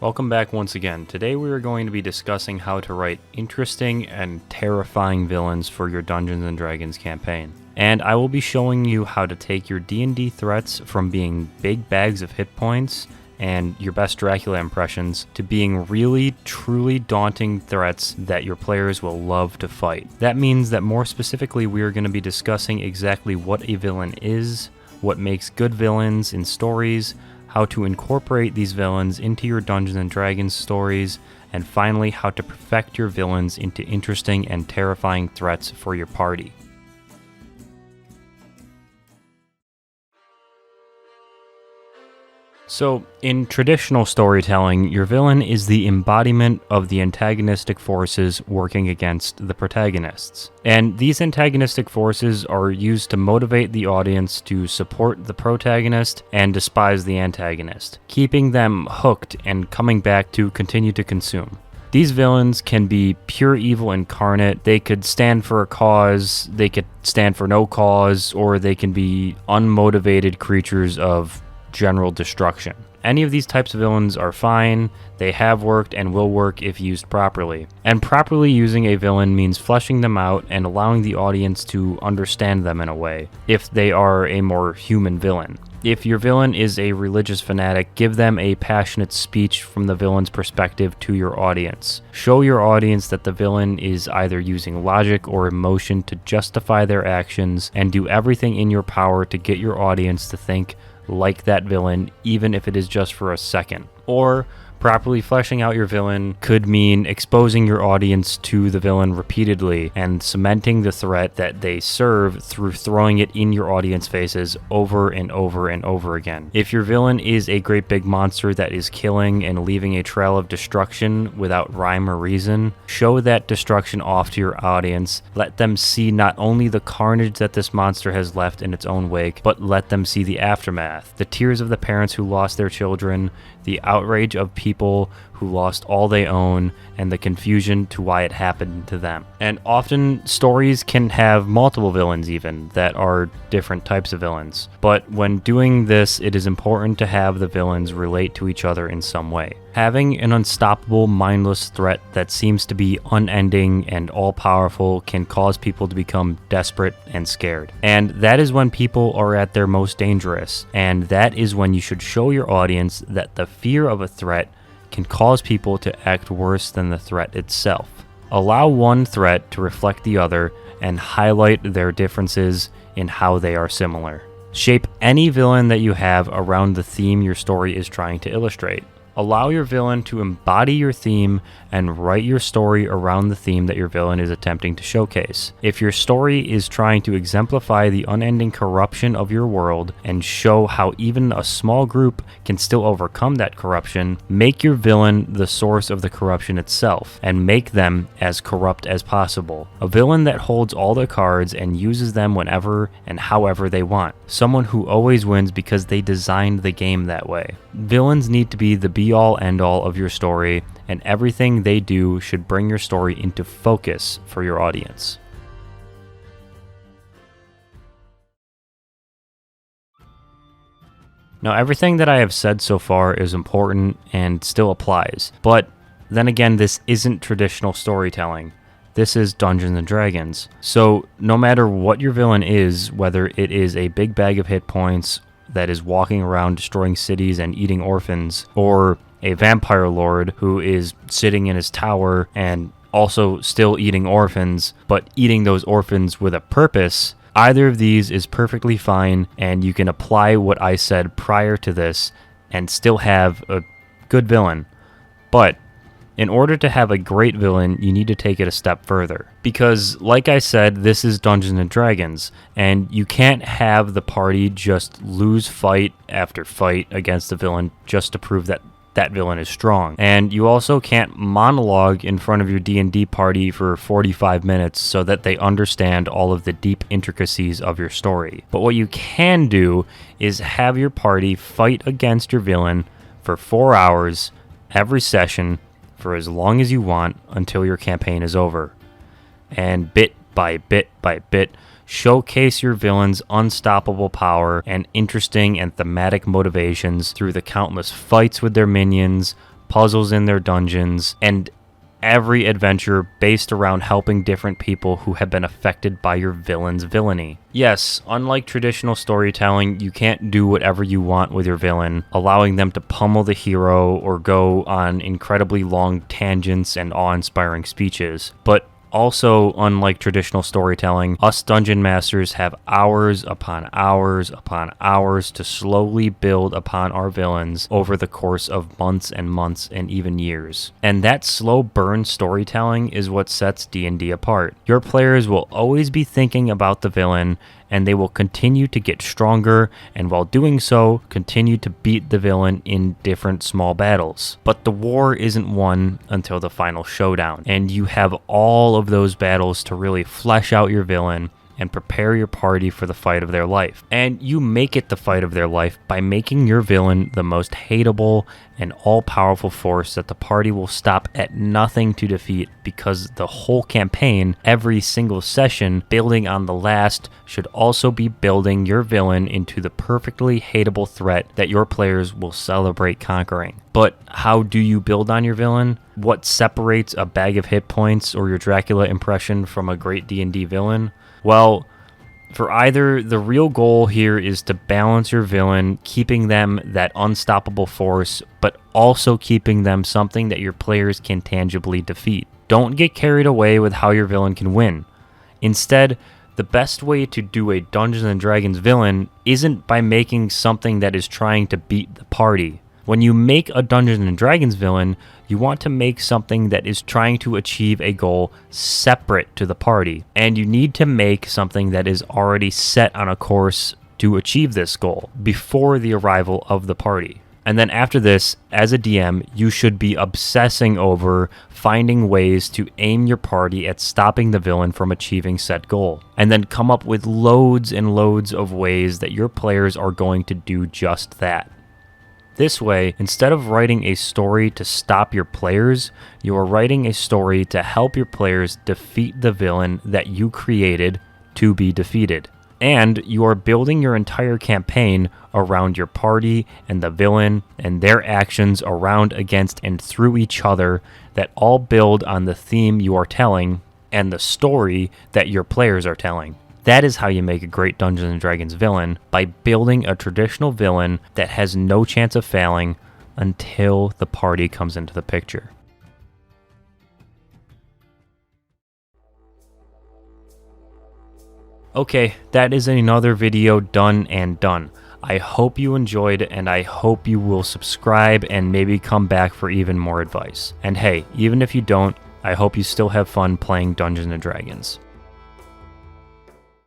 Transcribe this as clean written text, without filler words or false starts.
Welcome back once again. Today we are going to be discussing how to write interesting and terrifying villains for your Dungeons & Dragons campaign. And I will be showing you how to take your D&D threats from being big bags of hit points and your best Dracula impressions to being really, truly daunting threats that your players will love to fight. That means that more specifically we are going to be discussing exactly what a villain is, what makes good villains in stories, how to incorporate these villains into your Dungeons & Dragons stories, and finally how to perfect your villains into interesting and terrifying threats for your party. So, in traditional storytelling, your villain is the embodiment of the antagonistic forces working against the protagonists. And these antagonistic forces are used to motivate the audience to support the protagonist and despise the antagonist, keeping them hooked and coming back to continue to consume. These villains can be pure evil incarnate. They could stand for a cause, they could stand for no cause, or they can be unmotivated creatures of general destruction. Any of these types of villains are fine, they have worked and will work if used properly. And properly using a villain means fleshing them out and allowing the audience to understand them in a way, if they are a more human villain. If your villain is a religious fanatic, give them a passionate speech from the villain's perspective to your audience. Show your audience that the villain is either using logic or emotion to justify their actions, and do everything in your power to get your audience to think like that villain, even if it is just for a second. Or properly fleshing out your villain could mean exposing your audience to the villain repeatedly and cementing the threat that they serve through throwing it in your audience faces over and over and over again. If your villain is a great big monster that is killing and leaving a trail of destruction without rhyme or reason, show that destruction off to your audience. Let them see not only the carnage that this monster has left in its own wake, but let them see the aftermath. The tears of the parents who lost their children, the outrage of people who lost all they own, and the confusion to why it happened to them. And often stories can have multiple villains even that are different types of villains. But when doing this, it is important to have the villains relate to each other in some way. Having an unstoppable, mindless threat that seems to be unending and all-powerful can cause people to become desperate and scared. And that is when people are at their most dangerous. And that is when you should show your audience that the fear of a threat can cause people to act worse than the threat itself. Allow one threat to reflect the other and highlight their differences in how they are similar. Shape any villain that you have around the theme your story is trying to illustrate. Allow your villain to embody your theme and write your story around the theme that your villain is attempting to showcase. If your story is trying to exemplify the unending corruption of your world and show how even a small group can still overcome that corruption, make your villain the source of the corruption itself and make them as corrupt as possible. A villain that holds all the cards and uses them whenever and however they want. Someone who always wins because they designed the game that way. Villains need to be the be-all end-all of your story, and everything they do should bring your story into focus for your audience. Now, everything that I have said so far is important and still applies, but then again, this isn't traditional storytelling. This is Dungeons & Dragons. So, no matter what your villain is, whether it is a big bag of hit points that is walking around destroying cities and eating orphans, or a vampire lord who is sitting in his tower and also still eating orphans, but eating those orphans with a purpose, either of these is perfectly fine, and you can apply what I said prior to this and still have a good villain. But in order to have a great villain, you need to take it a step further. Because, like I said, this is Dungeons & Dragons, and you can't have the party just lose fight after fight against the villain just to prove that that villain is strong. And you also can't monologue in front of your D&D party for 45 minutes so that they understand all of the deep intricacies of your story. But what you can do is have your party fight against your villain for 4 hours every session for as long as you want until your campaign is over. And bit by bit by bit, showcase your villain's unstoppable power and interesting and thematic motivations through the countless fights with their minions, puzzles in their dungeons, and every adventure based around helping different people who have been affected by your villain's villainy. Yes, unlike traditional storytelling, you can't do whatever you want with your villain, allowing them to pummel the hero or go on incredibly long tangents and awe-inspiring speeches. But also, unlike traditional storytelling, us dungeon masters have hours upon hours upon hours to slowly build upon our villains over the course of months and even years. And that slow burn storytelling is what sets D&D apart. Your players will always be thinking about the villain, and they will continue to get stronger, and while doing so, continue to beat the villain in different small battles. But the war isn't won until the final showdown, and you have all of those battles to really flesh out your villain and prepare your party for the fight of their life. And you make it the fight of their life by making your villain the most hateable and all-powerful force that the party will stop at nothing to defeat, because the whole campaign, every single session, building on the last, should also be building your villain into the perfectly hateable threat that your players will celebrate conquering. But how do you build on your villain? What separates a bag of hit points or your Dracula impression from a great D&D villain? Well, for either, the real goal here is to balance your villain, keeping them that unstoppable force, but also keeping them something that your players can tangibly defeat. Don't get carried away with how your villain can win. Instead, the best way to do a Dungeons & Dragons villain isn't by making something that is trying to beat the party. When you make a Dungeons & Dragons villain, you want to make something that is trying to achieve a goal separate to the party. And you need to make something that is already set on a course to achieve this goal before the arrival of the party. And then after this, as a DM, you should be obsessing over finding ways to aim your party at stopping the villain from achieving said goal. And then come up with loads and loads of ways that your players are going to do just that. This way, instead of writing a story to stop your players, you are writing a story to help your players defeat the villain that you created to be defeated. And you are building your entire campaign around your party and the villain and their actions around, against, and through each other that all build on the theme you are telling and the story that your players are telling. That is how you make a great Dungeons & Dragons villain, by building a traditional villain that has no chance of failing until the party comes into the picture. Okay, that is another video done and done. I hope you enjoyed, and I hope you will subscribe and maybe come back for even more advice. And hey, even if you don't, I hope you still have fun playing Dungeons & Dragons.